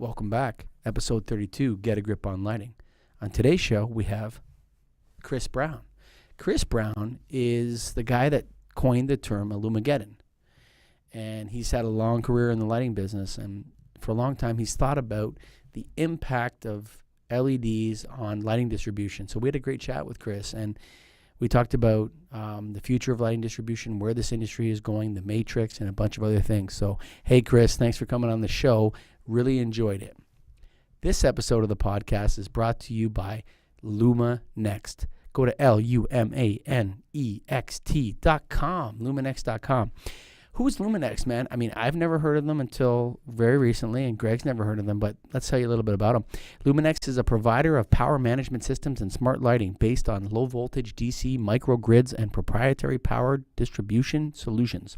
Welcome back. Episode 32, Get a Grip on Lighting. On today's show, we have Chris Brown. Chris Brown is the guy that coined the term Illumigeddon. And he's had a long career in the lighting business. And for a long time, he's thought about the impact of LEDs on lighting distribution. So we had a great chat with Chris. And we talked about the future of lighting distribution, where this industry is going, the matrix, and a bunch of other things. So, hey, Chris, thanks for coming on the show. Really enjoyed it. This episode of the podcast is brought to you by LumaNext. Go to LumaNext.com, lumanext.com. Who is LumaNext, man? I mean, I've never heard of them until very recently, and Greg's never heard of them, but let's tell you a little bit about them. LumaNext is a provider of power management systems and smart lighting based on low-voltage DC microgrids and proprietary power distribution solutions.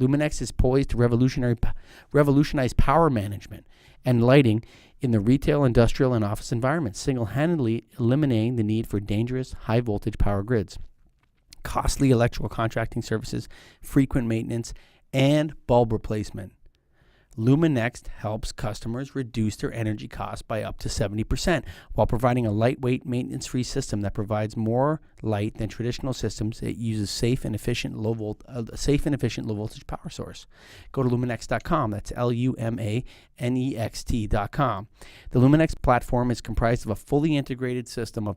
LumaNext is poised to revolutionize power management and lighting in the retail, industrial, and office environments, single-handedly eliminating the need for dangerous high-voltage power grids, costly electrical contracting services, frequent maintenance, and bulb replacement. LumaNext helps customers reduce their energy costs by up to 70% while providing a lightweight, maintenance-free system that provides more light than traditional systems. It uses safe and efficient low voltage power source. Go to lumanext.com. That's LumaNext.com. The LumaNext platform is comprised of a fully integrated system of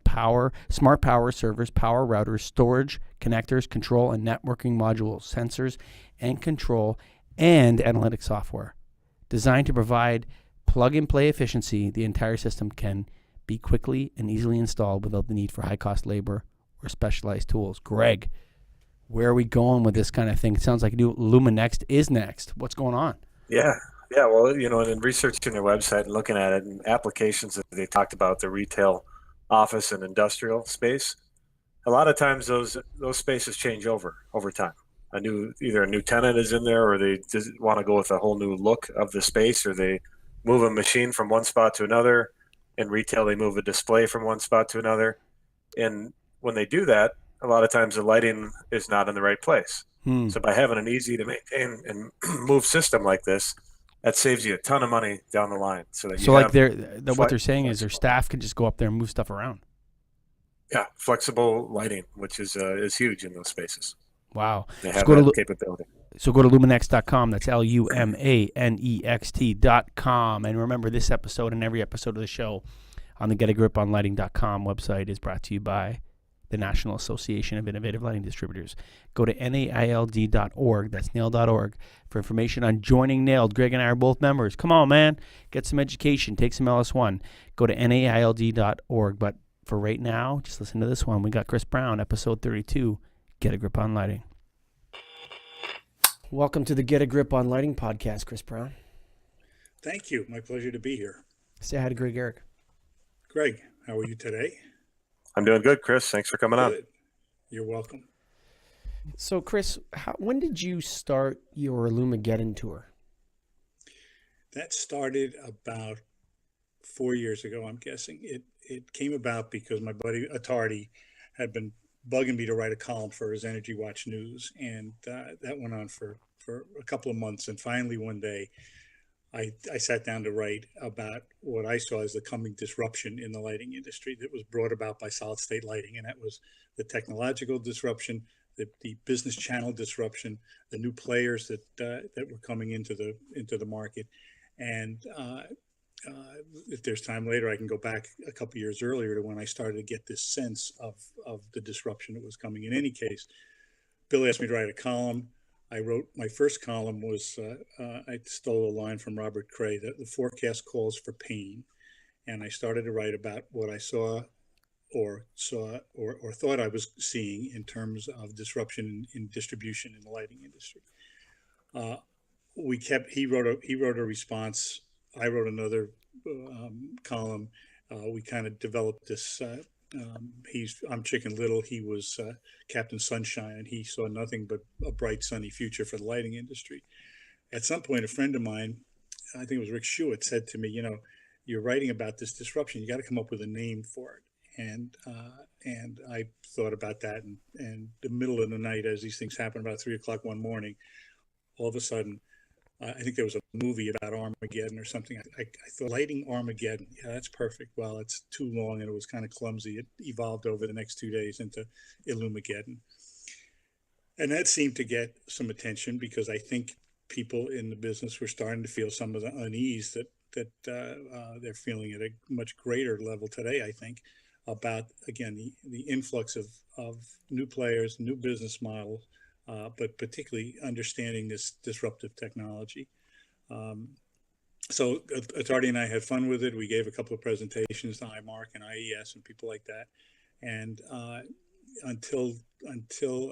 smart power servers, power routers, storage, connectors, control and networking modules, sensors and control, and analytic software. Designed to provide plug-and-play efficiency, the entire system can be quickly and easily installed without the need for high-cost labor or specialized tools. Greg, where are we going with this kind of thing? It sounds like new LumaNext is next. What's going on? Yeah. Well, and in researching their website and looking at it and applications that they talked about, the retail, office, and industrial space, a lot of times those spaces change over time. Either a new tenant is in there, or they just want to go with a whole new look of the space, or they move a machine from one spot to another. In retail, they move a display from one spot to another. And when they do that, a lot of times the lighting is not in the right place. So by having an easy to maintain and move system like this, that saves you a ton of money down the line. What they're saying is their staff can just go up there and move stuff around. Yeah, flexible lighting, which is huge in those spaces. Wow. They have that capability. So go to lumanext.com. That's LumaNext.com. And remember, this episode and every episode of the show on the getagriponlighting.com website is brought to you by the National Association of Innovative Lighting Distributors. Go to NAILD.org. That's nail.org for information on joining NAILD. Greg and I are both members. Come on, man. Get some education. Take some LS1. Go to NAILD.org. But for right now, just listen to this one. We got Chris Brown, episode 32. Get a Grip on Lighting. Welcome to the Get a Grip on Lighting podcast, Chris Brown. Thank you. My pleasure to be here. Say hi to Greg Eric. Greg, how are you today? I'm doing good, Chris. Thanks for coming on. You're welcome. So, Chris, when did you start your Illumigeddon tour? That started about 4 years ago, I'm guessing. It came about because my buddy Attardi had been bugging me to write a column for his Energy Watch News, and that went on for a couple of months. And finally, one day, I sat down to write about what I saw as the coming disruption in the lighting industry that was brought about by solid state lighting, and that was the technological disruption, the business channel disruption, the new players that were coming into the market. And if there's time later, I can go back a couple years earlier to when I started to get this sense of the disruption that was coming. In any case, Bill asked me to write a column. I wrote my first column was I stole a line from Robert Cray, that the forecast calls for pain, and I started to write about what I saw or thought I was seeing in terms of disruption in distribution in the lighting industry. He wrote a response. I wrote another column. We kind of developed this. I'm Chicken Little. He was Captain Sunshine, and he saw nothing but a bright, sunny future for the lighting industry. At some point, a friend of mine, I think it was Rick Schuett, said to me, you're writing about this disruption. You got to come up with a name for it. And I thought about that. And the middle of the night, as these things happen, about 3 o'clock one morning, all of a sudden, I think there was a movie about Armageddon or something. I thought lighting Armageddon. Yeah, that's perfect. Well, it's too long and it was kind of clumsy. It evolved over the next 2 days into Illumigeddon. And that seemed to get some attention because I think people in the business were starting to feel some of the unease that they're feeling at a much greater level today, I think, about, again, the influx of new players, new business models, but particularly understanding this disruptive technology. So Attardi and I had fun with it. We gave a couple of presentations to IMARC and IES and people like that. And until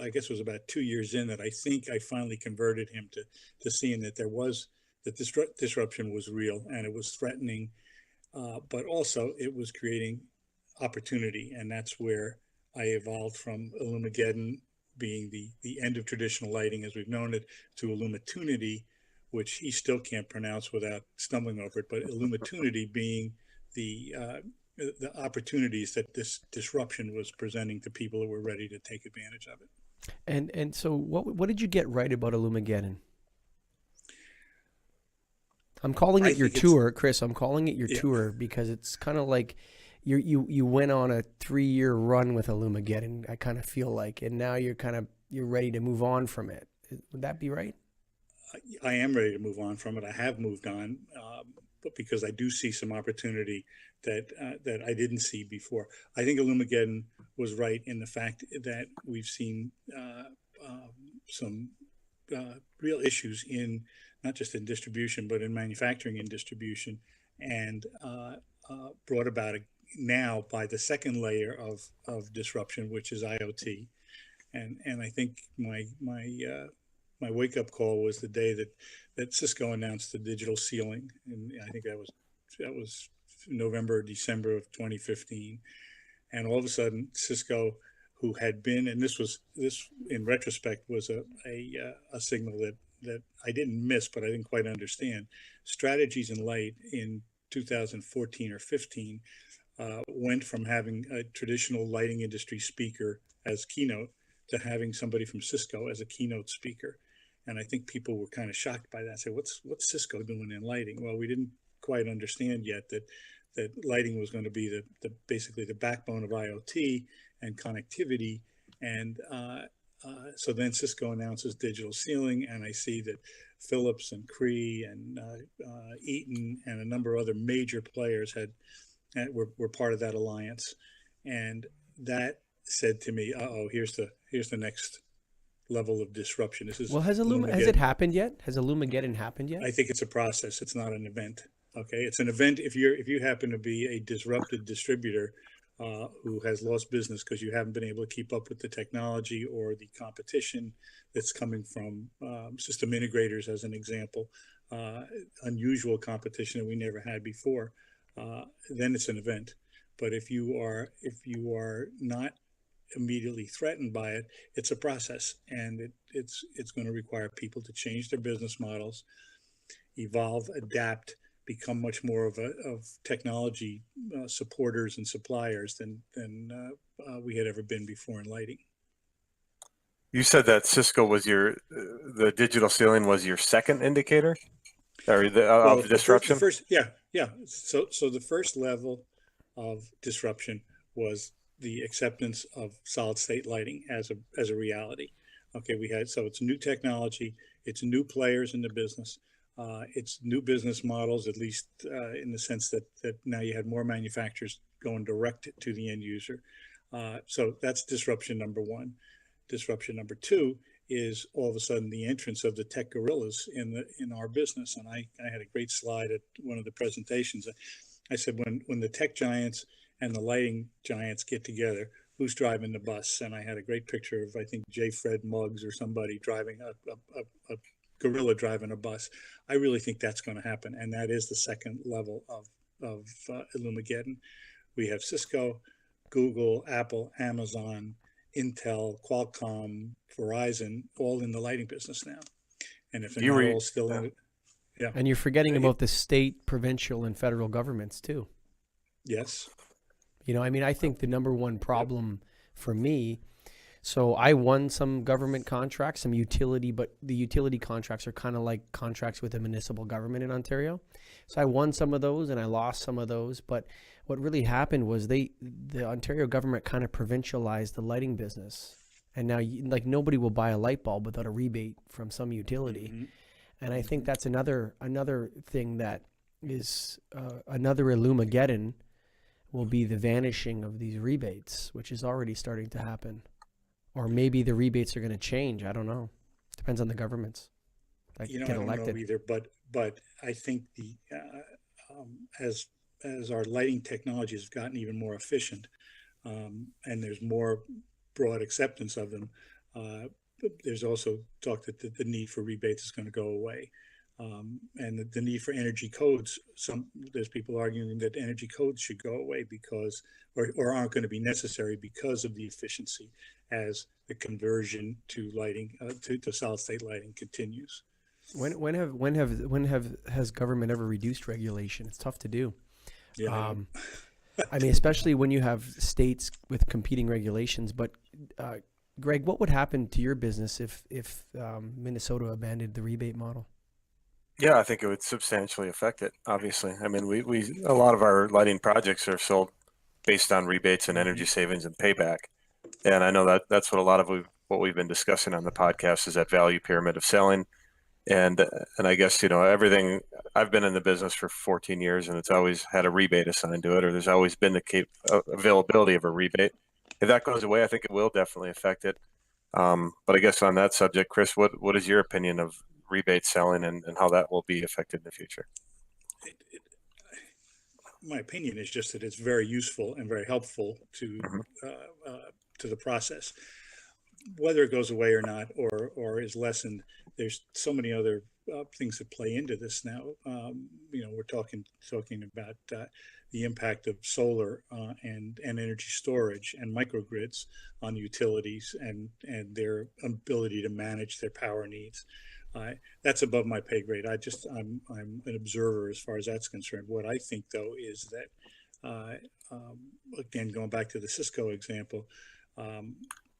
I guess it was about 2 years in that I think I finally converted him to seeing that this disruption was real and it was threatening, but also it was creating opportunity. And that's where I evolved from Illumigeddon being the end of traditional lighting as we've known it to Illumitunity, which he still can't pronounce without stumbling over it, but Illumitunity being the opportunities that this disruption was presenting to people who were ready to take advantage of it. And so what did you get right about Illumigeddon? I'm calling it your tour, Chris. I'm calling it your tour because it's kind of like you went on a 3-year run with Illumigeddon, I kind of feel like, and now you're ready to move on from it. Would that be right? I am ready to move on from it. I have moved on, but because I do see some opportunity that I didn't see before. I think Illumigeddon was right in the fact that we've seen some real issues in not just in distribution, but in manufacturing and distribution, and brought about now by the second layer of disruption, which is IoT. And I think my wake up call was the day that Cisco announced the digital ceiling, and I think that was November, December of 2015, and all of a sudden Cisco, who had been, and this in retrospect was a signal that I didn't miss, but I didn't quite understand. Strategies in Light in 2014 or 15 went from having a traditional lighting industry speaker as keynote to having somebody from Cisco as a keynote speaker. And I think people were kind of shocked by that. Say, what's Cisco doing in lighting? Well, we didn't quite understand yet that lighting was going to be basically the backbone of IoT and connectivity. And so then Cisco announces digital ceiling, and I see that Philips and Cree and Eaton and a number of other major players were part of that alliance, and that said to me, "Uh-oh, here's the next level of disruption." This is has it happened yet? Has Illumigeddon happened yet? I think it's a process. It's not an event. Okay, it's an event if you happen to be a disrupted distributor who has lost business because you haven't been able to keep up with the technology or the competition that's coming from system integrators, as an example, unusual competition that we never had before. Then it's an event. But if you are not immediately threatened by it, it's a process, and it's going to require people to change their business models, evolve, adapt, become much more of technology supporters and suppliers than we had ever been before in lighting. You said that Cisco was the digital ceiling was your second indicator, or of disruption. Yeah. So the first level of disruption was the acceptance of solid state lighting as a reality. Okay, so it's new technology, it's new players in the business. It's new business models, at least in the sense that now you had more manufacturers going direct to the end user. So that's disruption number one. Disruption number two is all of a sudden the entrance of the tech gorillas in our business. And I had a great slide at one of the presentations. I said, when the tech giants and the lighting giants get together, who's driving the bus? And I had a great picture of, I think, J. Fred Muggs or somebody driving a gorilla driving a bus. I really think that's going to happen, and that is the second level of Illumigeddon. We have Cisco, Google, Apple, Amazon, Intel, Qualcomm, Verizon, all in the lighting business now. And if they're not all still in it, yeah. And you're forgetting about the state, provincial, and federal governments too. Yes. I mean, I think the number one problem for me, So I won some government contracts, some utility, but the utility contracts are kind of like contracts with the municipal government in Ontario. So I won some of those and I lost some of those. But what really happened was the Ontario government kind of provincialized the lighting business. And now like nobody will buy a light bulb without a rebate from some utility. Mm-hmm. And I think that's another thing that is another Illumigeddon will be the vanishing of these rebates, which is already starting to happen. Or maybe the rebates are going to change. I don't know. Depends on the governments that You know, get I don't elected. know either, but I think the as our lighting technologies have gotten even more efficient, and there's more broad acceptance of them, there's also talk that the need for rebates is going to go away. And the need for energy codes. There's people arguing that energy codes should go away because, or aren't going to be necessary because of the efficiency as the conversion to lighting to solid state lighting continues. Has government ever reduced regulation? It's tough to do. Yeah. I mean, especially when you have states with competing regulations. But Greg, what would happen to your business if Minnesota abandoned the rebate model? Yeah, I think it would substantially affect it. Obviously, I mean, we a lot of our lighting projects are sold based on rebates and energy savings and payback, and I know that that's what a lot of what we've been discussing on the podcast is that value pyramid of selling, and I guess everything. I've been in the business for 14 years, and it's always had a rebate assigned to it, or there's always been the availability of a rebate. If that goes away, I think it will definitely affect it. But I guess on that subject, Chris, what is your opinion of rebate selling and how that will be affected in the future? My opinion is just that it's very useful and very helpful to the process. Whether it goes away or not, or is lessened, there's so many other things that play into this now. We're talking about the impact of solar and energy storage and microgrids on utilities and their ability to manage their power needs. That's above my pay grade. I'm an observer as far as that's concerned. What I think, though, is that again, going back to the Cisco example,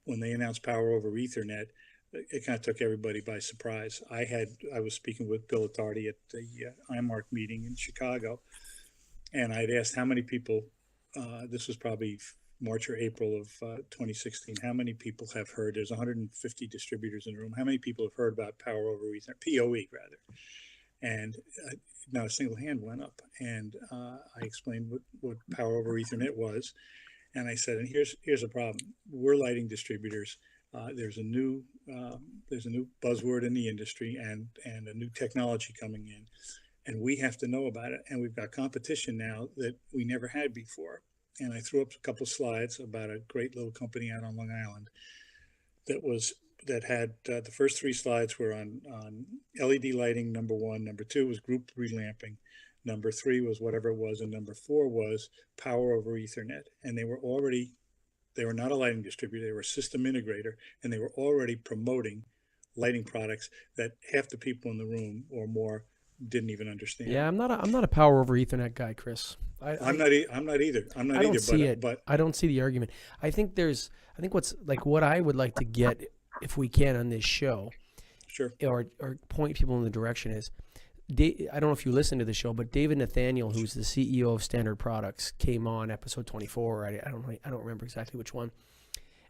when they announced Power over Ethernet, it kind of took everybody by surprise. I was speaking with Bill Attardi at the IMARC meeting in Chicago, and I'd asked how many people. This was probably March or April of 2016. How many people have heard? There's 150 distributors in the room. How many people have heard about Power over Ethernet, PoE rather? And not a single hand went up. And I explained what Power over Ethernet was, and I said, and here's a problem. We're lighting distributors. There's a new buzzword in the industry and a new technology coming in, and we have to know about it. And we've got competition now that we never had before. And I threw up a couple of slides about a great little company out on Long Island that had the first three slides were on LED lighting, number one. Number two was group relamping. Number three was whatever it was. And number four was Power over Ethernet. And they were not a lighting distributor. They were a system integrator. And they were already promoting lighting products that half the people in the room or more didn't even understand. Yeah, I'm not a Power over Ethernet guy, Chris. I'm not either. I don't see it. But I don't see the argument. I think what I would like to get, if we can, on this show, sure, or point people in the direction is, I don't know if you listen to the show, but David Nathaniel, who's the CEO of Standard Products, came on episode 24. I don't remember exactly which one.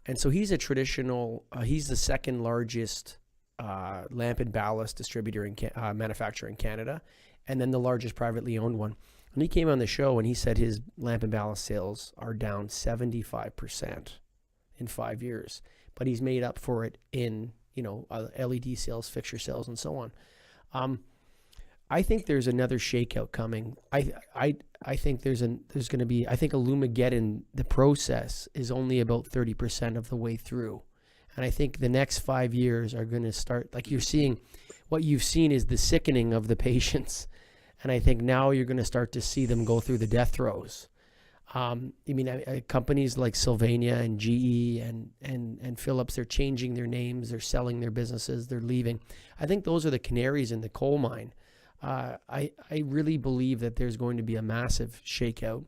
And so he's he's the second largest lamp and ballast distributor manufacturer in Canada, and then the largest privately owned one. And he came on the show and he said his lamp and ballast sales are down 75% in 5 years, but he's made up for it in LED sales, fixture sales, and so on. I think there's another shakeout coming. I think there's going to be. I think Illumigeddon, the process is only about 30% of the way through. And I think the next 5 years are going to start, like what you've seen is the sickening of the patients. And I think now you're going to start to see them go through the death throes. Companies like Sylvania and GE and Philips, they're changing their names, they're selling their businesses, they're leaving. I think those are the canaries in the coal mine. I really believe that there's going to be a massive shakeout.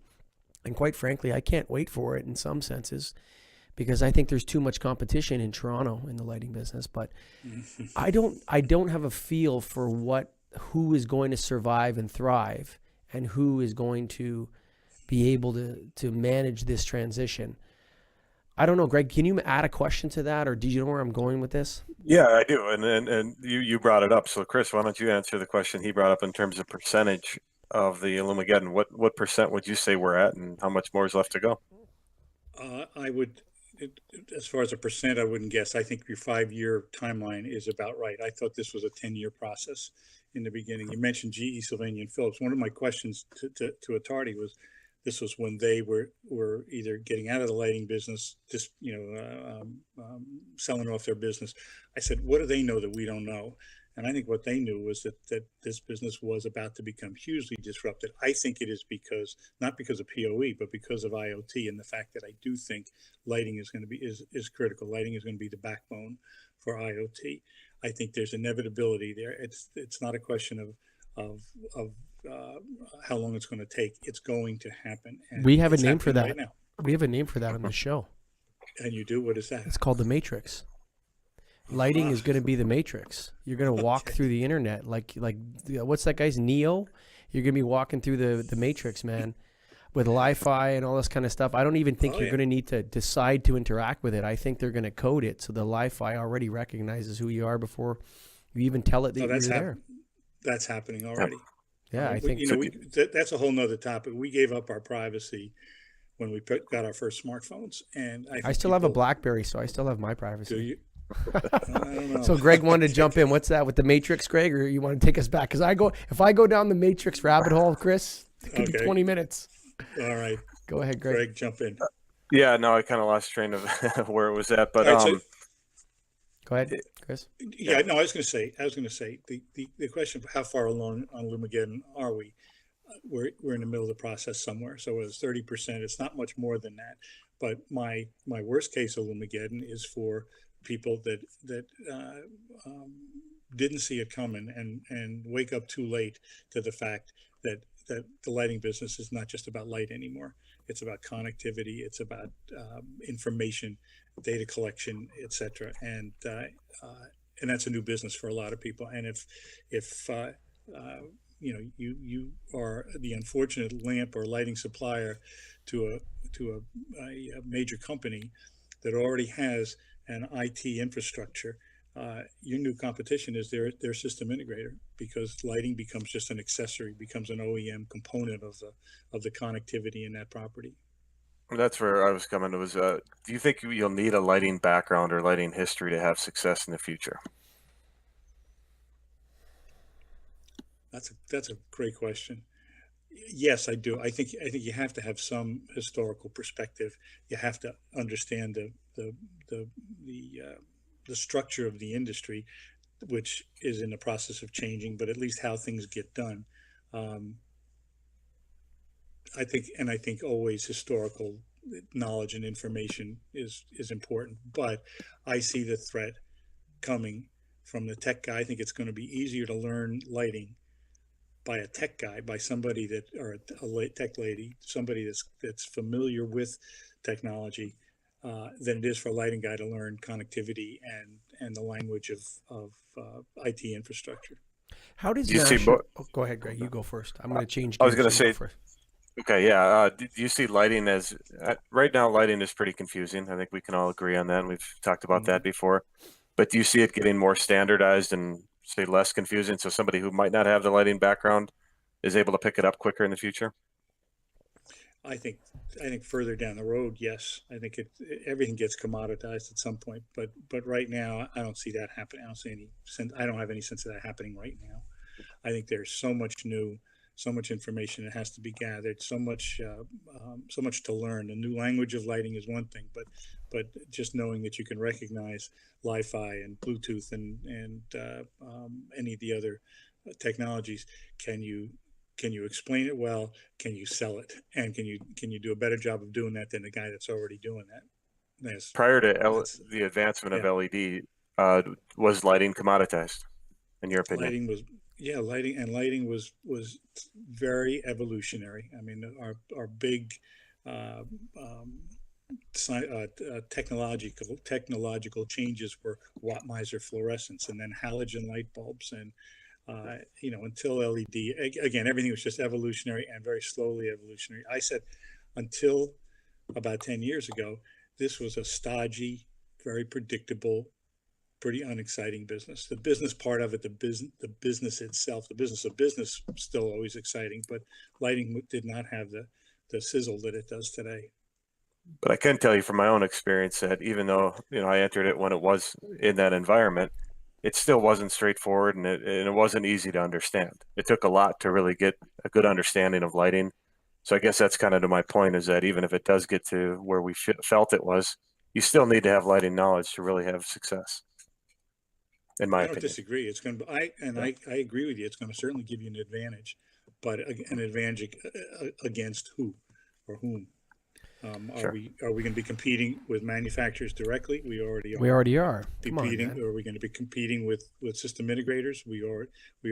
And quite frankly, I can't wait for it in some senses, because I think there's too much competition in Toronto in the lighting business. But I don't have a feel for who is going to survive and thrive, and who is going to be able to manage this transition. I don't know, Greg, can you add a question to that, or do you know where I'm going with this? Yeah, I do. And you brought it up. So Chris, why don't you answer the question he brought up in terms of percentage of the Illumigeddon? What percent would you say we're at, and how much more is left to go? I would, as far as a percent, I wouldn't guess. I think your 5-year timeline is about right. I thought this was a 10-year process in the beginning. You mentioned GE, Sylvania, and Phillips. One of my questions to Attardi was, this was when they were either getting out of the lighting business, just selling off their business. I said, what do they know that we don't know? And I think what they knew was that this business was about to become hugely disrupted. I think it is not because of PoE, but because of IoT, and the fact that I do think lighting is going to be is critical. Lighting is going to be the backbone for IoT. I think there's inevitability there. It's not a question of how long it's going to take. It's going to happen. And we have a name for that. Right now. We have a name for that on the show. And you do? What is that? It's called the Matrix. Lighting is going to be the Matrix. You're going to walk through the internet like what's that guy's Neo? You're going to be walking through the Matrix, man, with Wi-Fi and all this kind of stuff. I don't even think you're going to need to decide to interact with it. I think they're going to code it so the Wi-Fi already recognizes who you are before you even tell it that you're there. That's happening already. Yeah, I think that's a whole nother topic. We gave up our privacy when we got our first smartphones, and I still have a BlackBerry, so I still have my privacy. Do you? I don't know. So Greg wanted to jump in. What's that with the Matrix, Greg, or you want to take us back? Because if I go down the Matrix rabbit hole, Chris, it could be 20 minutes. All right. Go ahead, Greg. Greg, jump in. Yeah, no, I kind of lost train of where it was at, but go ahead, Chris. Yeah, no, I was going to say the question of how far along on Illumigeddon are we? We're in the middle of the process somewhere. So it's 30%. It's not much more than that. But my worst case Illumigeddon is for people that didn't see it coming and wake up too late to the fact that the lighting business is not just about light anymore. It's about connectivity. It's about information, data collection, etc. And that's a new business for a lot of people. And if you are the unfortunate lamp or lighting supplier to a major company that already has an IT infrastructure, your new competition is their system integrator, because lighting becomes just an accessory, becomes an OEM component of the connectivity in that property. That's where I was coming to. Do you think you'll need a lighting background or lighting history to have success in the future? That's a great question. Yes, I do. I think you have to have some historical perspective. You have to understand the structure of the industry, which is in the process of changing, but at least how things get done. I think always historical knowledge and information is important, but I see the threat coming from the tech guy. I think it's going to be easier to learn lighting by a tech guy, by somebody or a tech lady, somebody that's familiar with technology, than it is for a lighting guy to learn connectivity and the language of IT infrastructure. How does go ahead, Greg. You go first. I'm going to change. I was going to say. Okay, yeah. Do you see lighting as right now? Lighting is pretty confusing. I think we can all agree on that. And we've talked about that before. But do you see it getting more standardized and say less confusing, so somebody who might not have the lighting background is able to pick it up quicker in the future? I think further down the road, yes. I think everything gets commoditized at some point, but right now I don't see that happening. I don't have any sense of that happening right now. I think there's so much new, so much information that has to be gathered, so much to learn. The new language of lighting is one thing, but just knowing that you can recognize Wi-Fi and Bluetooth and any of the other technologies, can you explain it well? Can you sell it? And can you do a better job of doing that than the guy that's already doing that? Prior to the advancement of LED, was lighting commoditized, in your opinion? Lighting was very evolutionary. I mean, our big technological changes were Wattmeiser fluorescence and then halogen light bulbs and until LED. Again, everything was just evolutionary and very slowly evolutionary. I said until about 10 years ago, this was a stodgy, very predictable, pretty unexciting business. The business part of it, the business itself, the business of business, still always exciting, but lighting did not have the sizzle that it does today. But I can tell you from my own experience that even though, I entered it when it was in that environment, it still wasn't straightforward, and it wasn't easy to understand. It took a lot to really get a good understanding of lighting. So I guess that's kind of to my point, is that even if it does get to where we felt it was, you still need to have lighting knowledge to really have success, in my I don't opinion. disagree. It's going to, I agree with you. It's going to certainly give you an advantage, but an advantage against who or whom? Sure. Are we going to be competing with manufacturers directly? We already are. We already are. Come on, Competing, man. or are we going to be competing with system integrators? We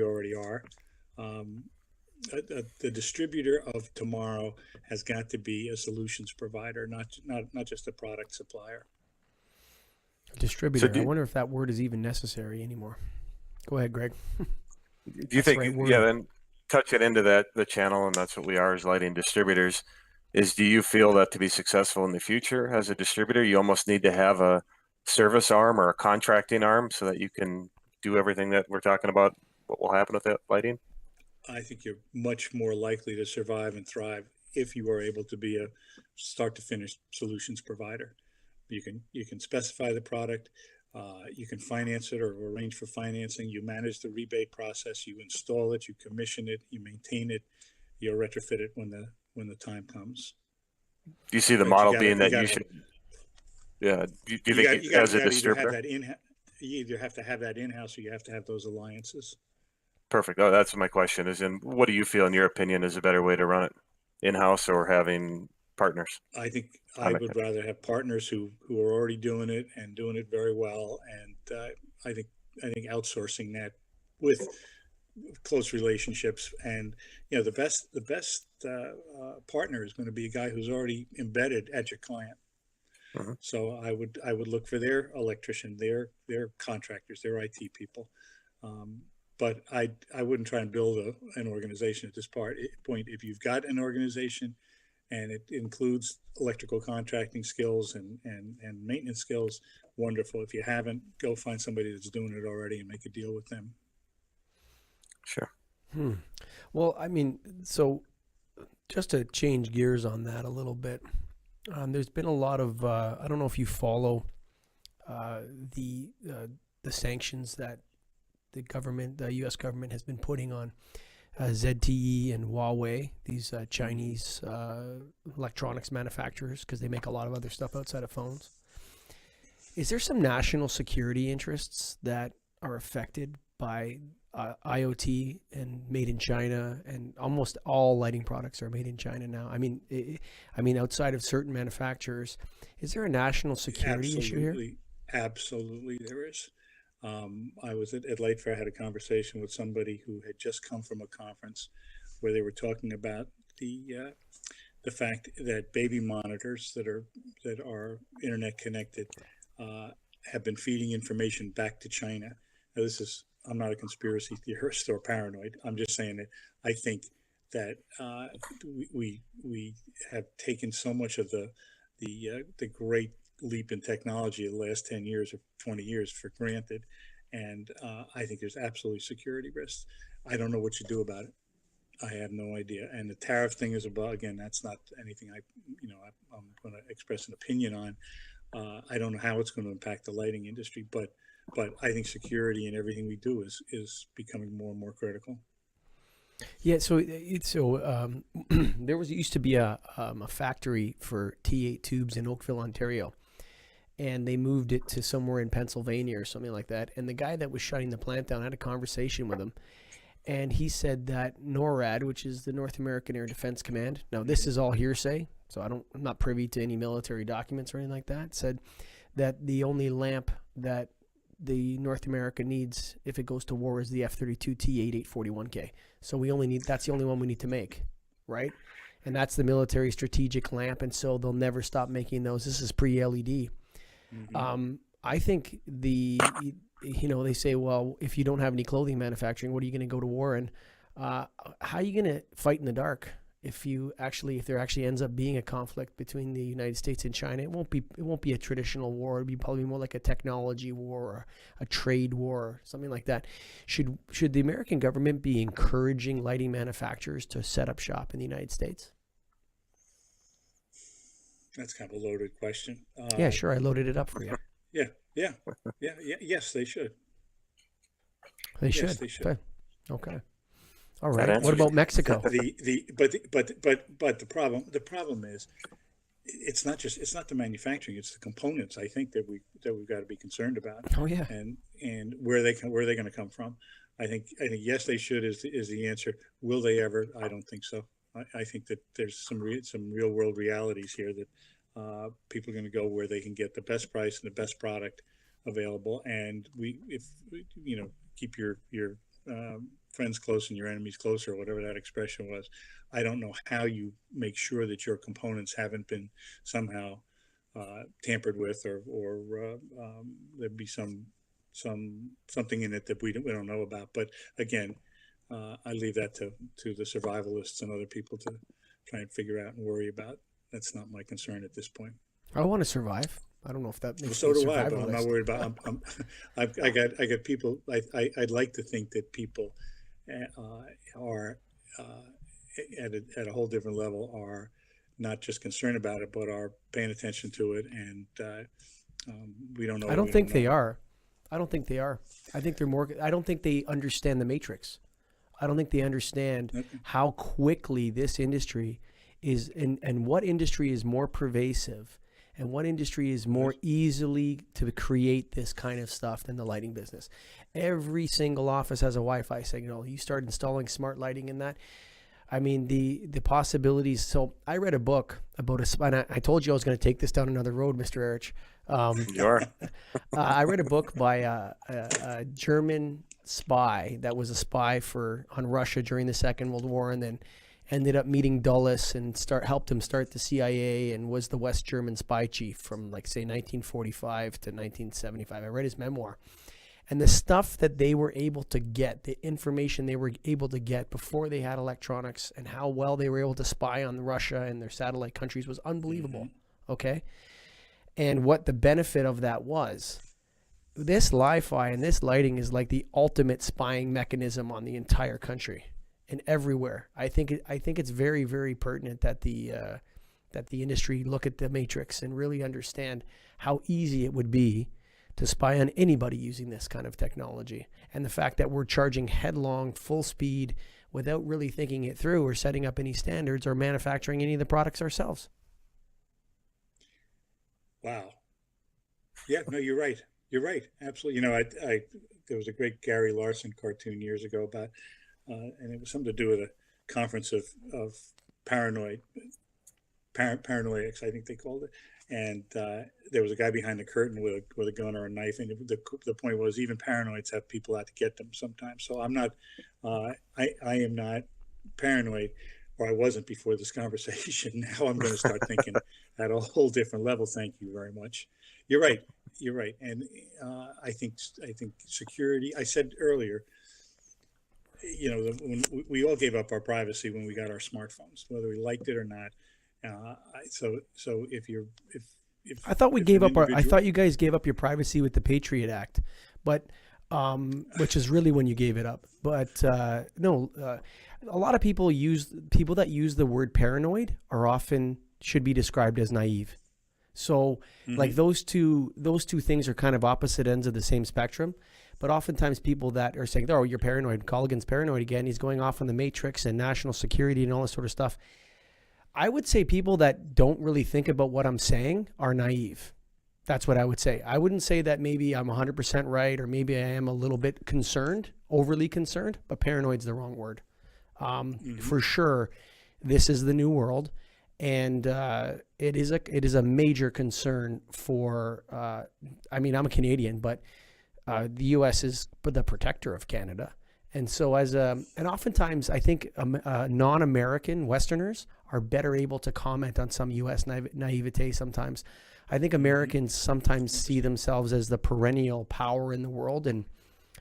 already are. The distributor of tomorrow has got to be a solutions provider, not just a product supplier. Distributor. So I wonder if that word is even necessary anymore. Go ahead, Greg. Do you That's think, the right word. then touch it into the channel, and that's what we are as lighting distributors, do you feel that to be successful in the future as a distributor, you almost need to have a service arm or a contracting arm so that you can do everything that we're talking about, what will happen with that lighting? I think you're much more likely to survive and thrive if you are able to be a start to finish solutions provider. You can specify the product, you can finance it or arrange for financing, you manage the rebate process, you install it, you commission it, you maintain it, you'll retrofit it when the time comes. Do you see the But model you gotta- being that you you gotta- should, yeah, do you think as a distributor? You either have to have that in-house or you have to have those alliances. Perfect. Oh, that's my question is, and what do you feel, in your opinion, is a better way to run it? In-house or having partners? I think I would rather have partners who are already doing it and doing it very well. And I think outsourcing that with close relationships, and the best partner is going to be a guy who's already embedded at your client. Mhm. So I would look for their electrician, their contractors, their IT people. But I wouldn't try and build an organization at this point. If you've got an organization and it includes electrical contracting skills and maintenance skills, wonderful. If you haven't, go find somebody that's doing it already and make a deal with them. Sure. Well, I mean, so just to change gears on that a little bit, there's been a lot of I don't know if you follow the sanctions that the U.S. government has been putting on ZTE and Huawei, these Chinese electronics manufacturers, because they make a lot of other stuff outside of phones. Is there some national security interests that are affected by IoT and made in China, and almost all lighting products are made in China now? I mean, outside of certain manufacturers, is there a national security issue here? Absolutely, there is. I was at Light Fair. I had a conversation with somebody who had just come from a conference where they were talking about the fact that baby monitors that are internet connected have been feeding information back to China. Now, I'm not a conspiracy theorist or paranoid. I'm just saying that I think that we have taken so much of the great leap in technology of the last 10 years or 20 years for granted. And I think there's absolutely security risks. I don't know what you do about it. I have no idea. And the tariff thing is again, that's not anything I'm going to express an opinion on. I don't know how it's going to impact the lighting industry, but I think security in everything we do is becoming more and more critical. Yeah, so there used to be a factory for T8 tubes in Oakville, Ontario, and they moved it to somewhere in Pennsylvania or something like that. And the guy that was shutting the plant down, I had a conversation with him, and he said that NORAD, which is the North American Air Defense Command, now this is all hearsay, so I'm not privy to any military documents or anything like that, said that the only lamp that the North America needs if it goes to war is the F-32 T8 841K. So that's the only one we need to make, right? and that's the military strategic lamp, and so they'll never stop making those. This is pre-LED. I think they say, well, if you don't have any clothing manufacturing, what are you going to go to war in? How are you going to fight in the dark if there actually ends up being a conflict between the United States and China? It won't be a traditional war. It'll be probably more like a technology war or a trade war, something like that. Should the American government be encouraging lighting manufacturers to set up shop in the United States? That's kind of a loaded question. Yeah, sure. I loaded it up for you. Yes, they should. They Yes, should. they should. Okay. All That right. answers What about Mexico? But the problem is, it's not the manufacturing, it's the components. I think that we've got to be concerned about. Oh yeah. And where are they going to come from? I think yes, they should is the answer. Will they ever? I don't think so. I think that there's some real world realities here that people are going to go where they can get the best price and the best product available. And keep your friends close and your enemies closer, or whatever that expression was. I don't know how you make sure that your components haven't been somehow tampered with, or there'd be something in it that we don't know about. But again, I leave that to the survivalists and other people to try and figure out and worry about. That's not my concern at this point. I want to survive. I don't know if that makes Well, so me do I, but I'm not survivalist. worried about. I got people. I'd like to think that people are at a whole different level, are not just concerned about it, but are paying attention to it. And we don't know. I don't think they are. I don't think they are. I think they're more. I don't think they understand the matrix. I don't think they understand how quickly this industry is, and what industry is more pervasive, and what industry is more easily to create this kind of stuff than the lighting business. Every single office has a Wi-Fi signal. You start installing smart lighting in that. I mean, the possibilities. So I read a book about and I told you I was going to take this down another road, Mr. Erich. I read a book by a German spy that was a spy on Russia during the Second World War, and then ended up meeting Dulles and helped him start the CIA, and was the West German spy chief from, like, say 1945 to 1975. I read his memoir, and the stuff that they were able to get, the information they were able to get before they had electronics, and how well they were able to spy on Russia and their satellite countries was unbelievable. Okay. And what the benefit of that was, this Li-Fi and this lighting is like the ultimate spying mechanism on the entire country and everywhere. I think it's very, very pertinent that the industry look at the matrix and really understand how easy it would be to spy on anybody using this kind of technology. And the fact that we're charging headlong, full speed, without really thinking it through or setting up any standards or manufacturing any of the products ourselves. Wow. Yeah, no, you're right. You're right. Absolutely. There was a great Gary Larson cartoon years ago about, and it was something to do with a conference of paranoids, I think they called it. And there was a guy behind the curtain with a gun or a knife. And the point was, even paranoids have people out to get them sometimes. So I'm not, I am not paranoid, or I wasn't before this conversation. Now I'm going to start thinking at a whole different level. Thank you very much. You're right. You're right. And I think security, I said earlier, when we all gave up our privacy when we got our smartphones, whether we liked it or not. So if I thought I thought you guys gave up your privacy with the Patriot Act, but which is really when you gave it up. But no, a lot of people that use the word paranoid should be described as naive. So like those two things are kind of opposite ends of the same spectrum. But oftentimes people that are saying, "Oh, you're paranoid. Colligan's paranoid again. He's going off on the matrix and national security and all this sort of stuff." I would say people that don't really think about what I'm saying are naive. That's what I would say. I wouldn't say that maybe I'm 100% right, or maybe I am a little bit concerned, overly concerned, but paranoid's the wrong word. For sure, this is the new world, and it is a major concern for. I'm a Canadian, but the U.S. is the protector of Canada, and so and oftentimes I think non-American Westerners are better able to comment on some U.S. naivete sometimes. I think Americans sometimes see themselves as the perennial power in the world, and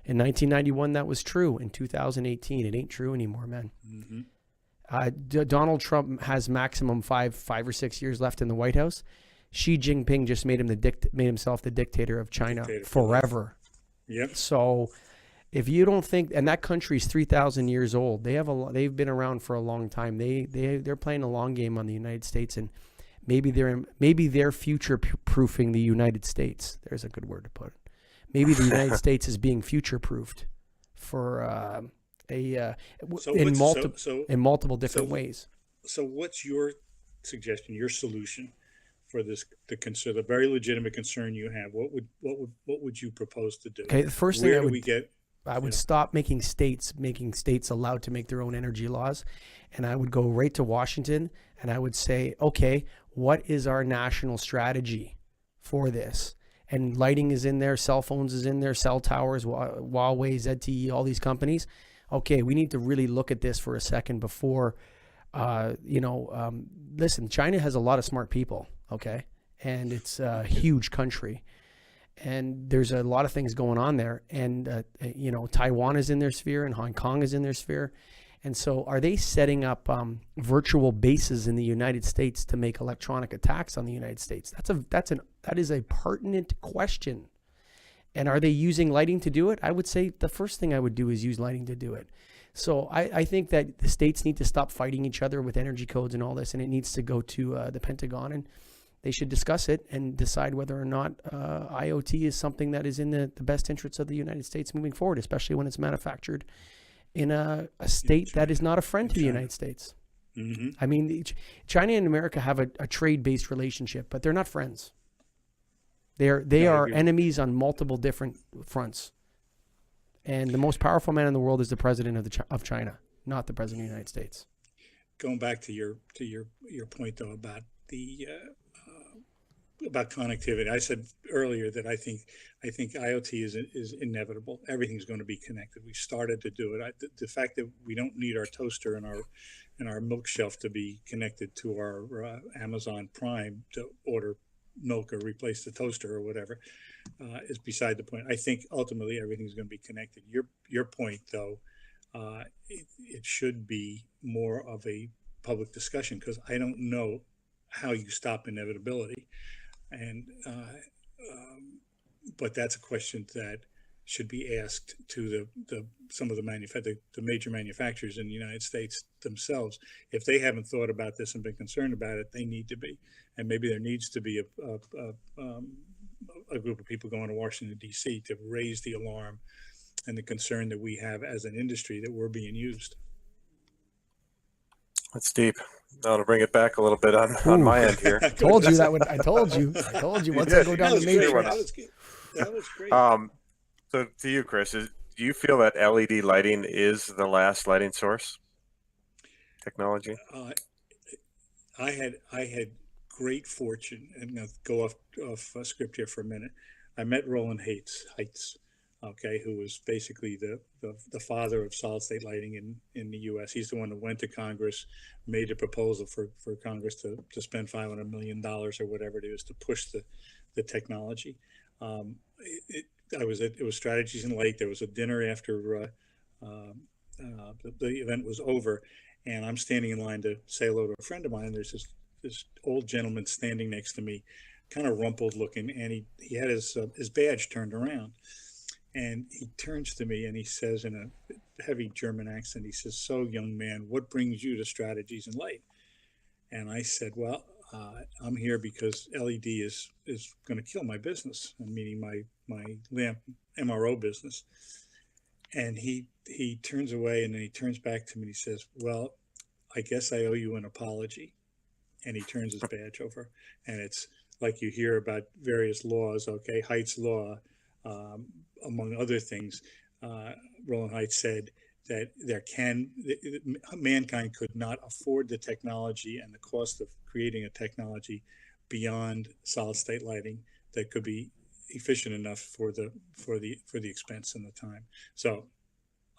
in 1991 that was true. In 2018, it ain't true anymore, man. Donald Trump has maximum five or 6 years left in the White House. Xi Jinping just made himself the dictator of China forever. Yep. So if you don't think, and that country's 3,000 years old, they've been around for a long time. They're playing a long game on the United States, and maybe they're future proofing the United States. There's a good word to put it. Maybe the United States is being future proofed for in multiple different ways. So what's your suggestion, your solution for this, the very legitimate concern you have? What would you propose to do? Okay, the first thing I would Yeah. stop making states allowed to make their own energy laws, and I would go right to Washington and I would say, okay, what is our national strategy for this? And lighting is in there, cell phones is in there, cell towers, Huawei, ZTE, all these companies. Okay, we need to really look at this for a second before, listen, China has a lot of smart people, okay? And it's a huge country. And there's a lot of things going on there. And, Taiwan is in their sphere and Hong Kong is in their sphere. And so are they setting up virtual bases in the United States to make electronic attacks on the United States? That is a pertinent question. And are they using lighting to do it? I would say the first thing I would do is use lighting to do it. So I think that the states need to stop fighting each other with energy codes and all this, and it needs to go to the Pentagon, and they should discuss it and decide whether or not IoT is something that is in the best interests of the United States moving forward, especially when it's manufactured in a state that is not a friend to the United States. Mm-hmm. I mean, China and America have a trade-based relationship, but they're not friends. They are enemies on multiple different fronts. And the most powerful man in the world is the president of China, not the president of the United States. Going back to your point though about about connectivity, I said earlier that I think IoT is inevitable. Everything's going to be connected. We started to do it. The fact that we don't need our toaster and our milk shelf to be connected to our Amazon Prime to order milk or replace the toaster or whatever is beside the point. I think ultimately everything's going to be connected. Your point though, it should be more of a public discussion, because I don't know how you stop inevitability, and but that's a question that should be asked to some of the major manufacturers in the United States themselves. If they haven't thought about this and been concerned about it, they need to be. And maybe there needs to be a group of people going to Washington, D.C. to raise the alarm and the concern that we have as an industry that we're being used. That's deep. Now to bring it back a little bit on my end here. I told you. Once I go down the matrix. That was great. So to you, Chris, do you feel that LED lighting is the last lighting source technology? I had great fortune, and I'll go off script here for a minute. I met Roland Heights, okay, who was basically the father of solid state lighting in the U.S. He's the one that went to Congress, made a proposal for Congress to spend $500 million or whatever it is to push the technology. It was Strategies in Light. There was a dinner after the event was over, and I'm standing in line to say hello to a friend of mine. And there's this old gentleman standing next to me, kind of rumpled looking, and he had his badge turned around, and he turns to me and he says in a heavy German accent, he says, "So, young man, what brings you to Strategies in Light?" And I said, "Well, I'm here because LED is going to kill my business, meaning my lamp MRO business." And he turns away, and then he turns back to me and he says, "Well, I guess I owe you an apology." And he turns his badge over, and it's like you hear about various laws. Okay, Heights law, among other things. Roland Heights said that mankind could not afford the technology and the cost of creating a technology beyond solid state lighting that could be efficient enough for the expense and the time. So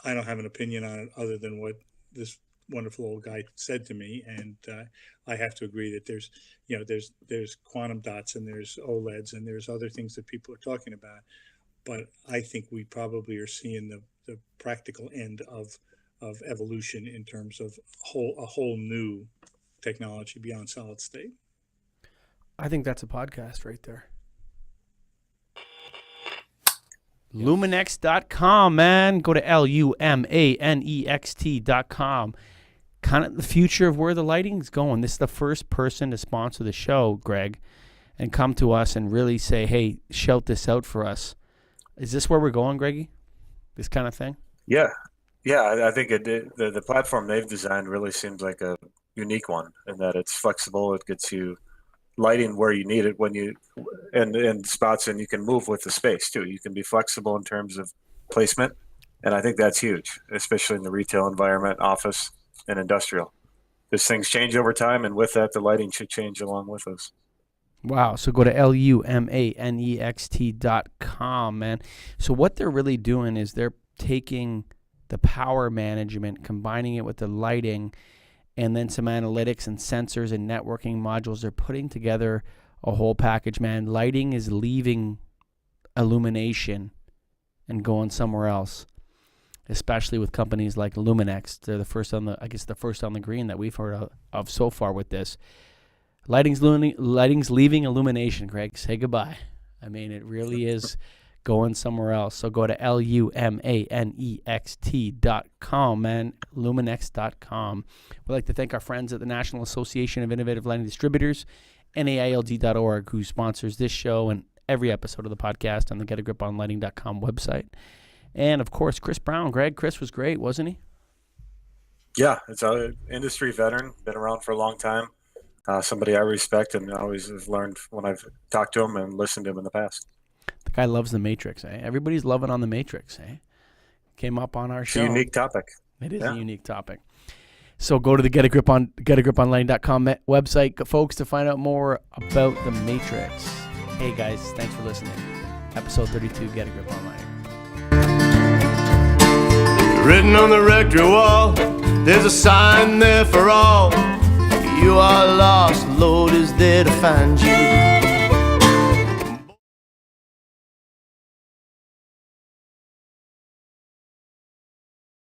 I don't have an opinion on it other than what this wonderful old guy said to me, and I have to agree that there's quantum dots and there's OLEDs and there's other things that people are talking about, but I think we probably are seeing the practical end of evolution in terms of a whole new technology beyond solid state. I think that's a podcast right there. Luminext.com, man. Go to LUMANEXT.com. Kind of the future of where the lighting's going. This is the first person to sponsor the show, Greg, and come to us and really say, hey, shout this out for us. Is this where we're going, Greggy? This kind of thing? Yeah. I think the platform they've designed really seems like a unique one in that it's flexible. It gets you lighting where you need it when you and spots, and you can move with the space too. You can be flexible in terms of placement, and I think that's huge, especially in the retail environment, office, and industrial. Because things change over time, and with that, the lighting should change along with us. Wow. So go to LUMANEXT.com, man. So what they're really doing is they're taking the power management, combining it with the lighting, and then some analytics and sensors and networking modules. They're putting together a whole package, man. Lighting is leaving illumination and going somewhere else, especially with companies like Luminext. They're the first on the green that we've heard of so far with this. Lighting's leaving illumination, Greg. Say goodbye. I mean, it really is going somewhere else. So go to LUMANEXT.com, man. Luminext.com. We'd like to thank our friends at the National Association of Innovative Lighting Distributors, NAILD.org, who sponsors this show and every episode of the podcast on the GetAGripOnLighting.com website. And, of course, Chris Brown. Greg, Chris was great, wasn't he? Yeah, it's an industry veteran, been around for a long time. Somebody I respect and always have learned when I've talked to him and listened to him in the past. The guy loves the Matrix, eh? Everybody's loving on the Matrix, eh? Came up on our show. It's a unique topic. It is a unique topic. So go to the GetAGripOnLighting.com website, folks, to find out more about the Matrix. Hey, guys, thanks for listening. Episode 32, Get a Grip on Lighting. Written on the rectory wall, there's a sign there for all. You are lost, Lord is there to find you.